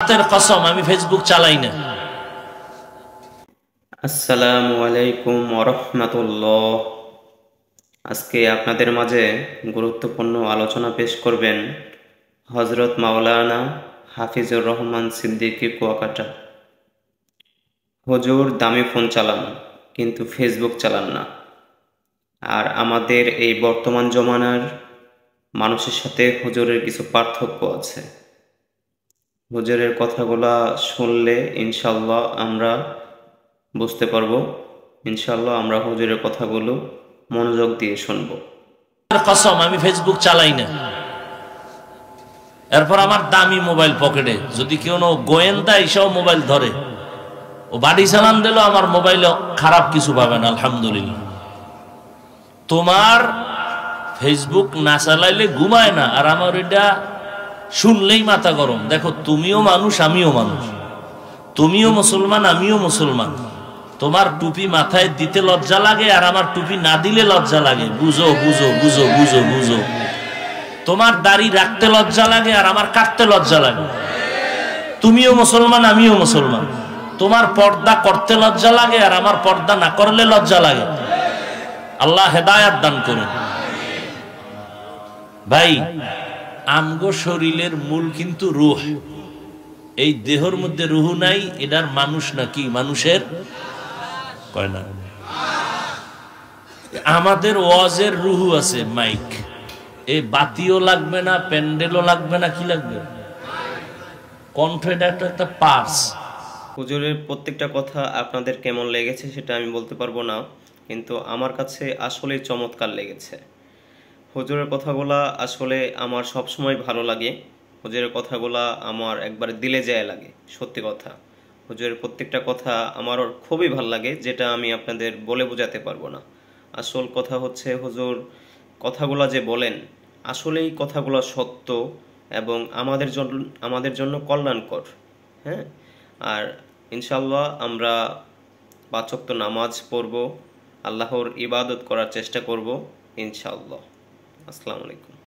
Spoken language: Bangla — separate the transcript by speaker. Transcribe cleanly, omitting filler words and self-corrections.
Speaker 1: কসম আমি ফেসবুক চালাই না।
Speaker 2: আসসালামু আলাইকুম ওয়া রাহমাতুল্লাহ। আজকে আপনাদের মাঝে গুরুত্বপূর্ণ আলোচনা পেশ করবেন হযরত মাওলানা হাফিজুর রহমান সিদ্দিকী কুয়াকাটা। হুজুর দামি ফোন চালান কিন্তু ফেসবুক চালান না। আর আমাদের এই বর্তমান জমানার মানুষের সাথে হুজুরের কিছু পার্থক্য আছে। হুজুরের কথাগুলা শুনলে ইনশাআল্লাহ আমরা বুঝতে পারবো। ইনশাআল্লাহ আমরা হুজুরের কথাগুলো মনোযোগ দিয়ে শুনবো।
Speaker 1: কসম আমি ফেসবুক চালাই না। এরপর আমার দামি মোবাইল পকেটে, যদি কেউ গোয়েন্দা এসব মোবাইল ধরে, ও বাড়ি চালান দিল, আমার মোবাইলে খারাপ কিছু পাবেন আলহামদুলিল্লাহ। তোমার ফেসবুক না চালাইলে ঘুমায় না, আর আমার এটা শুনলেই মাথা গরম। দেখো, তুমিও মানুষ আমিও মানুষ, তুমিও মুসলমান আমিও মুসলমান। তোমার টুপি মাথায় দিতে লজ্জা লাগে, আর আমার টুপি না দিলে লজ্জা লাগে। বুঝো বুঝো বুঝো বুঝো বুঝো। তোমার দাড়ি রাখতে লজ্জা লাগে, আর আমার কাটতে লজ্জা লাগে। তুমিও মুসলমান আমিও মুসলমান। তোমার পর্দা করতে লজ্জা লাগে, আর আমার পর্দা না করলে লজ্জা লাগে। আল্লাহ হেদায়াত দান করুন। ভাই, আমগো শরীরের মূল কিন্তু রূহ। এই দেহর মধ্যে রূহ নাই, এটার মানুষ নাকি মানুষের কয় না। আমাদের ওয়াজের রূহ আছে মাইক। এই বাতিও লাগবে না, প্যান্ডেলও লাগবে না, কি লাগবে? কণ্ঠ, এটা একটা পার্স।
Speaker 2: হুজুরের প্রত্যেকটা কথা আপনাদের কেমন লেগেছে সেটা আমি বলতে পারবো না, কিন্তু আমার কাছে আসলে চমৎকার লেগেছে। হুজুরের কথাগুলা আসলে আমার সবসময় ভালো লাগে। হুজুরের কথাগুলা আমার একবার দিলে যায় লাগে, সত্যি কথা। হুজুরের প্রত্যেকটা কথা আমার খুবই ভালো লাগে, যেটা আমি আপনাদের বলে বোঝাতে পারবো না। আসল কথা হচ্ছে, হুজুর কথাগুলা যে বলেন, আসলেই কথাগুলো সত্য এবং আমাদের জন্য কল্যাণকর। হ্যাঁ, আর ইনশাল্লাহ আমরা ৫ ওয়াক্ত নামাজ পড়ব, আল্লাহর ইবাদত করার চেষ্টা করব ইনশাআল্লাহ। আসসালামু আলাইকুম।